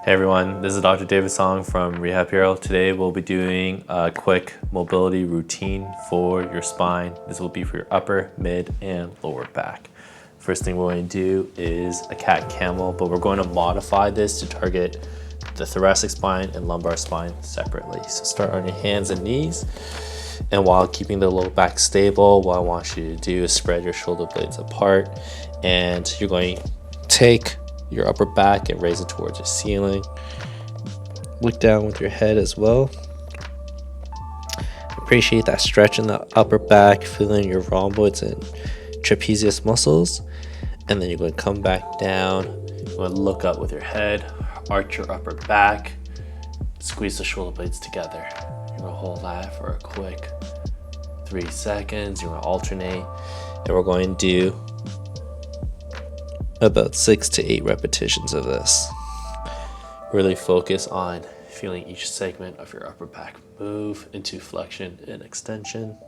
Hey everyone, this is Dr. David Song from Rehab Hero. Today we'll be doing a quick mobility routine for your spine. This will be for your upper, mid, and lower back. First thing we're going to do is a cat camel, but we're going to modify this to target the thoracic spine and lumbar spine separately. So start on your hands and knees. And while keeping the low back stable, what I want you to do is spread your shoulder blades apart, and you're going to take your upper back and raise it towards your ceiling. Look down with your head as well. Appreciate that stretch in the upper back, feeling your rhomboids and trapezius muscles. And then you're going to come back down. You're going to look up with your head, arch your upper back, squeeze the shoulder blades together. You're going to hold that for a quick 3 seconds. You're going to alternate, and we're going to do about 6 to 8 repetitions of this. Really focus on feeling each segment of your upper back move into flexion and extension.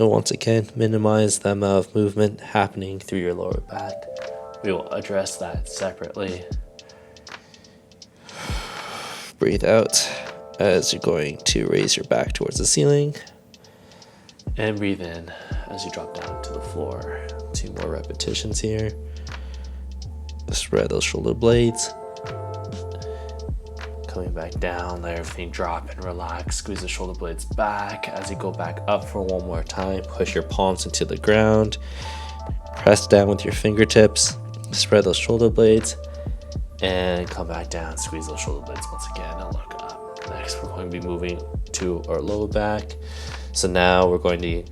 And once again, minimize the amount of movement happening through your lower back. We will address that separately. Breathe out as you're going to raise your back towards the ceiling. And breathe in as you drop down to the floor. 2 more repetitions here. Spread those shoulder blades. Coming back down, let everything drop and relax. Squeeze the shoulder blades back. As you go back up for one more time, push your palms into the ground. Press down with your fingertips. Spread those shoulder blades. And come back down. Squeeze those shoulder blades once again and look up. Next, we're going to be moving to our lower back. So now we're going to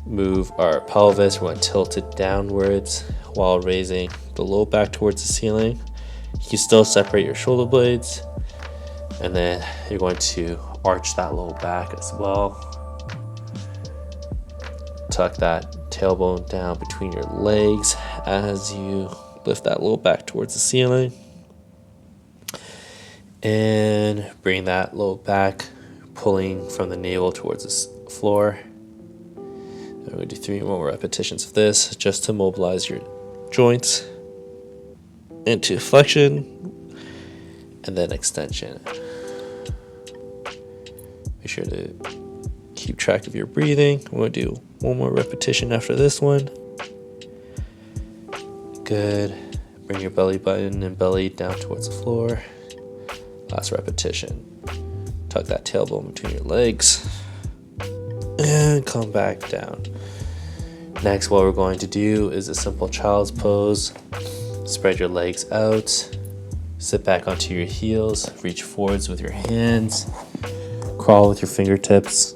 move our pelvis. We're going to tilt it downwards while raising the low back towards the ceiling. You can still separate your shoulder blades, and then you're going to arch that low back as well. Tuck that tailbone down between your legs as you lift that low back towards the ceiling, and bring that low back pulling from the navel towards the floor. I'm going to do 3 more repetitions of this just to mobilize your joints into flexion and then extension. Make sure to keep track of your breathing. I'm going to do 1 more repetition after this one. Good. Bring your belly button and belly down towards the floor. Last repetition. Tuck that tailbone between your legs and come back down. Next, what we're going to do is a simple child's pose. Spread your legs out, sit back onto your heels, reach forwards with your hands, crawl with your fingertips,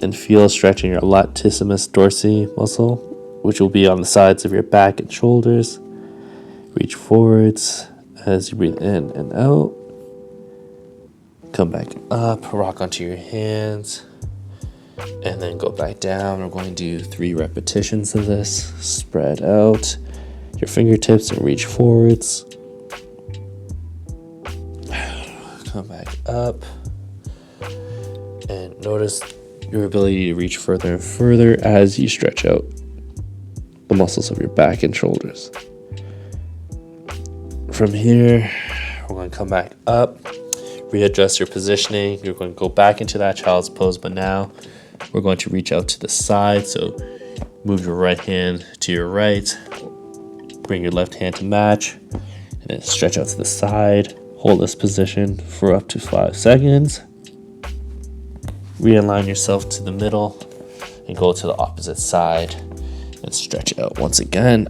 and feel stretching your latissimus dorsi muscle, which will be on the sides of your back and shoulders. Reach forwards as you breathe in and out. Come back up, rock onto your hands, and then go back down. We're going to do 3 repetitions of this. Spread out your fingertips and reach forwards. Come back up, and notice your ability to reach further and further as you stretch out the muscles of your back and shoulders. From here, we're going to come back up. Readjust your positioning. You're going to go back into that child's pose, but now we're going to reach out to the side. So move your right hand to your right, bring your left hand to match, and then stretch out to the side. Hold this position for up to 5 seconds. Realign yourself to the middle and go to the opposite side and stretch out once again.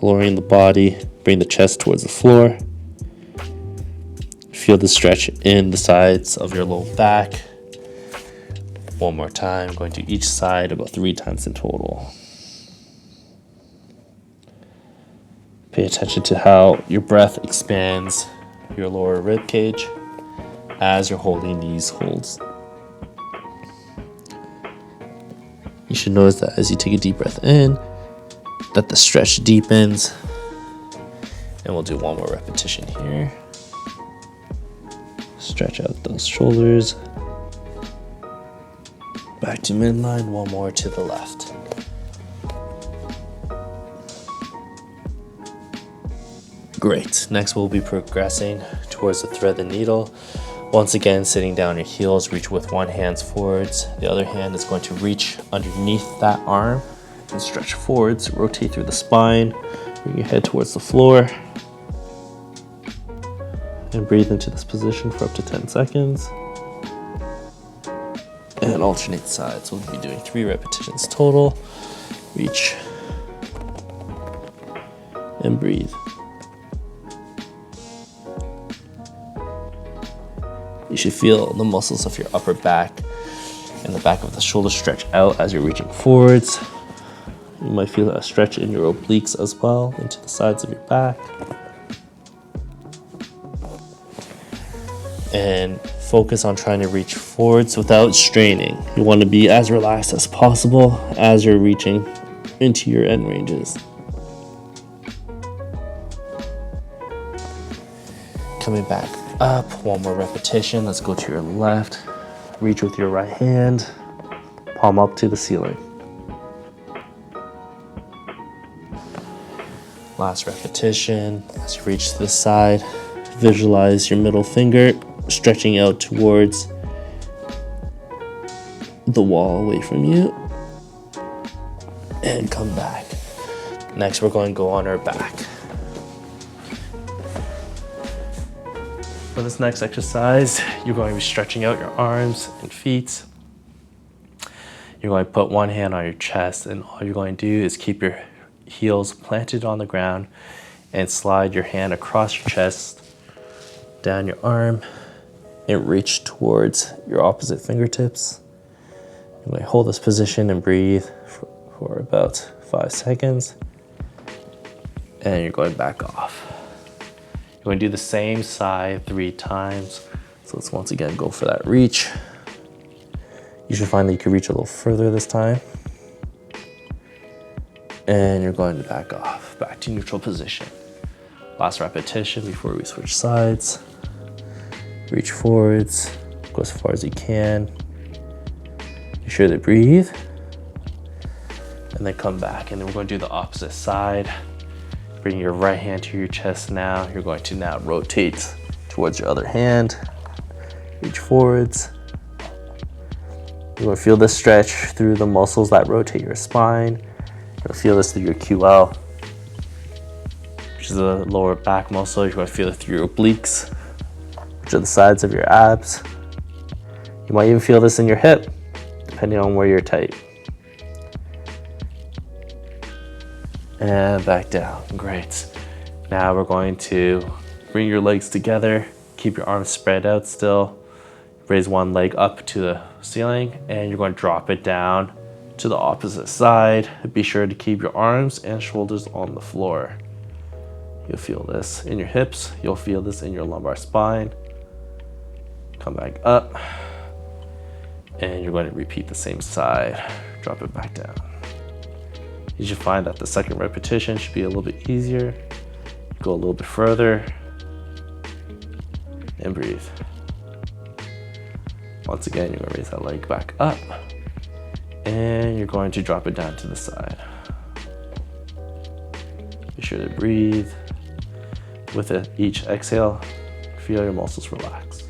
Lowering the body, bring the chest towards the floor. Feel the stretch in the sides of your low back. 1 more time, going to each side about 3 times in total. Pay attention to how your breath expands your lower rib cage as you're holding these holds. You should notice that as you take a deep breath in, that the stretch deepens. And we'll do 1 more repetition here. Stretch out those shoulders. Back to midline, 1 more to the left. Great. Next, we'll be progressing towards the thread the needle. Once again, sitting down your heels, reach with one hand forwards. The other hand is going to reach underneath that arm and stretch forwards, rotate through the spine, bring your head towards the floor, and breathe into this position for up to 10 seconds. And alternate sides. We'll be doing 3 repetitions total. Reach and breathe. You should feel the muscles of your upper back and the back of the shoulder stretch out as you're reaching forwards. You might feel a stretch in your obliques as well, into the sides of your back. And focus on trying to reach forwards without straining. You want to be as relaxed as possible as you're reaching into your end ranges. Coming back up, one more repetition. Let's go to your left. Reach with your right hand, palm up to the ceiling. Last repetition. As you reach to the side, visualize your middle finger stretching out towards the wall away from you. And come back. Next, we're going to go on our back. For this next exercise, you're going to be stretching out your arms and feet. You're going to put one hand on your chest, and all you're going to do is keep your heels planted on the ground and slide your hand across your chest, down your arm, and reach towards your opposite fingertips. You're going to hold this position and breathe for about 5 seconds, and you're going back off. You're going to do the same side 3 times. So let's once again go for that reach. You should find that you can reach a little further this time. And you're going to back off, back to neutral position. Last repetition before we switch sides. Reach forwards, go as far as you can. Be sure to breathe. And then come back, and then we're going to do the opposite side. Bring your right hand to your chest now. You're going to now rotate towards your other hand. Reach forwards. You're going to feel this stretch through the muscles that rotate your spine. You'll feel this through your QL, which is the lower back muscle. You're going to feel it through your obliques, which are the sides of your abs. You might even feel this in your hip, depending on where you're tight. And back down. Great. Now we're going to bring your legs together. Keep your arms spread out still. Raise one leg up to the ceiling, and you're going to drop it down to the opposite side. Be sure to keep your arms and shoulders on the floor. You'll feel this in your hips. You'll feel this in your lumbar spine. Come back up, and you're going to repeat the same side. Drop it back down. You should find that the second repetition should be a little bit easier. Go a little bit further, and breathe. Once again, you're going to raise that leg back up, and you're going to drop it down to the side. Be sure to breathe. With each exhale, feel your muscles relax.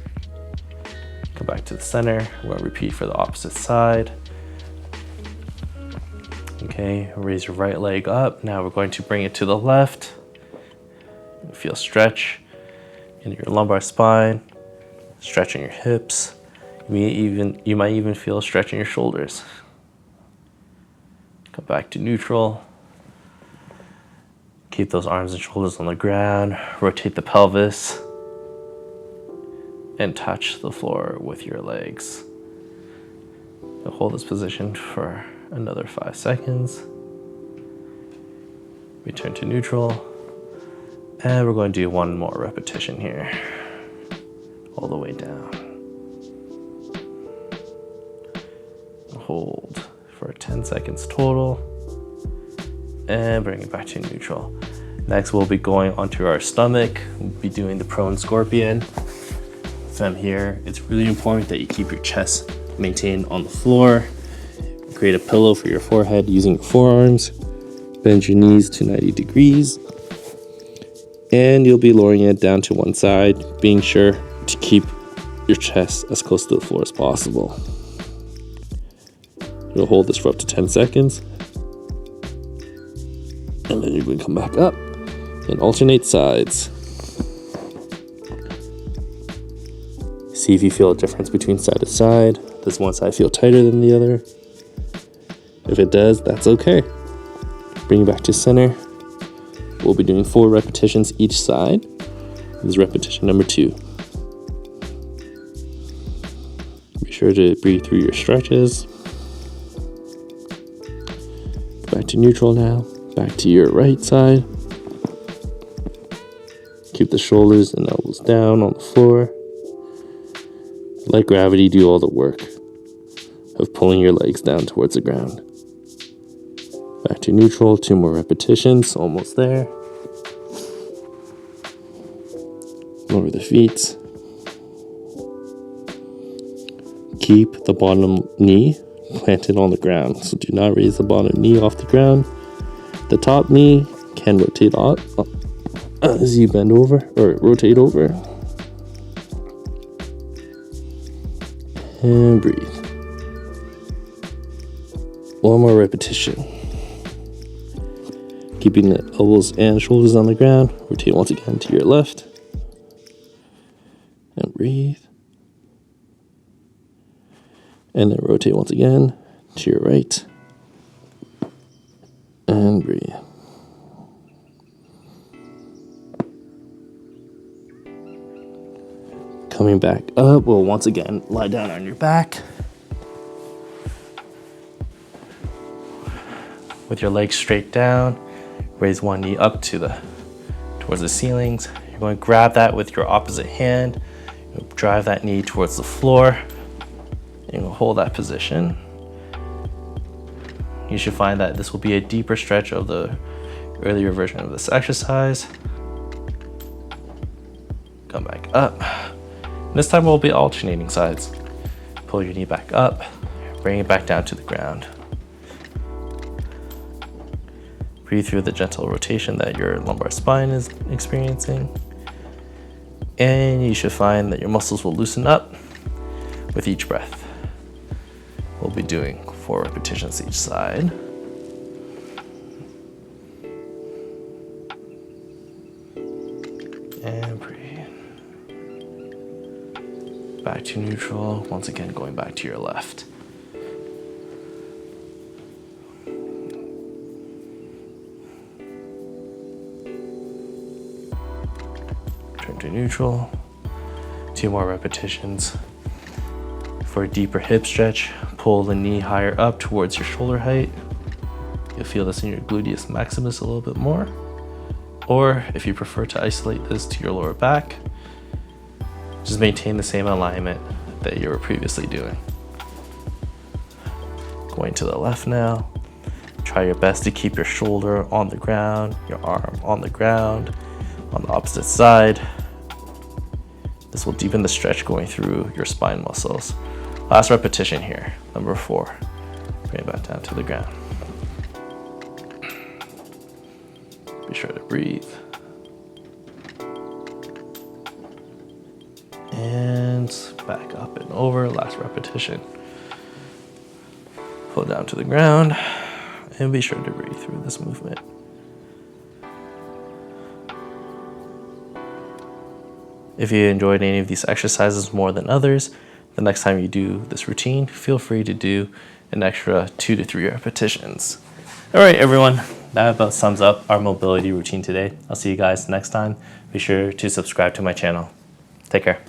Come back to the center. We're going to repeat for the opposite side. Okay, raise your right leg up. Now we're going to bring it to the left. Feel stretch in your lumbar spine, stretching your hips. You might even feel a stretch in your shoulders. Come back to neutral. Keep those arms and shoulders on the ground. Rotate the pelvis and touch the floor with your legs. Now hold this position for another 5 seconds. Return to neutral. And we're going to do one more repetition here. All the way down. Hold for 10 seconds total. And bring it back to neutral. Next, we'll be going onto our stomach. We'll be doing the prone scorpion. From here, it's really important that you keep your chest maintained on the floor. Create a pillow for your forehead using your forearms. Bend your knees to 90 degrees. And you'll be lowering it down to one side, being sure to keep your chest as close to the floor as possible. You'll hold this for up to 10 seconds. And then you're going to come back up and alternate sides. See if you feel a difference between side to side. Does one side feel tighter than the other? If it does, that's okay. Bring it back to center. We'll be doing 4 repetitions each side. This is repetition number 2. Be sure to breathe through your stretches. Back to neutral now. Back to your right side. Keep the shoulders and elbows down on the floor. Let gravity do all the work of pulling your legs down towards the ground. Back to neutral, 2 more repetitions, almost there. Lower the feet. Keep the bottom knee planted on the ground, so do not raise the bottom knee off the ground. The top knee can rotate up as you bend over or rotate over. And breathe. 1 more repetition. Keeping the elbows and shoulders on the ground. Rotate once again to your left. And breathe. And then rotate once again to your right. And breathe. Coming back up, we'll once again lie down on your back. With your legs straight down, raise one knee up towards the ceilings. You're going to grab that with your opposite hand. You'll drive that knee towards the floor. And you'll hold that position. You should find that this will be a deeper stretch of the earlier version of this exercise. Come back up. This time we'll be alternating sides. Pull your knee back up, bring it back down to the ground. Breathe through the gentle rotation that your lumbar spine is experiencing. And you should find that your muscles will loosen up with each breath. We'll be doing 4 repetitions each side. And breathe. Back to neutral, once again going back to your left. Turn to neutral. 2 more repetitions. For a deeper hip stretch, pull the knee higher up towards your shoulder height. You'll feel this in your gluteus maximus a little bit more. Or if you prefer to isolate this to your lower back, just maintain the same alignment that you were previously doing. Going to the left now. Try your best to keep your shoulder on the ground, your arm on the ground, on the opposite side. This will deepen the stretch going through your spine muscles. Last repetition here, number 4. Bring it back down to the ground. Be sure to breathe. And back up and over, last repetition. Pull down to the ground and be sure to breathe through this movement. If you enjoyed any of these exercises more than others, the next time you do this routine, feel free to do an extra 2 to 3 repetitions. All right, everyone, that about sums up our mobility routine today. I'll see you guys next time. Be sure to subscribe to my channel. Take care.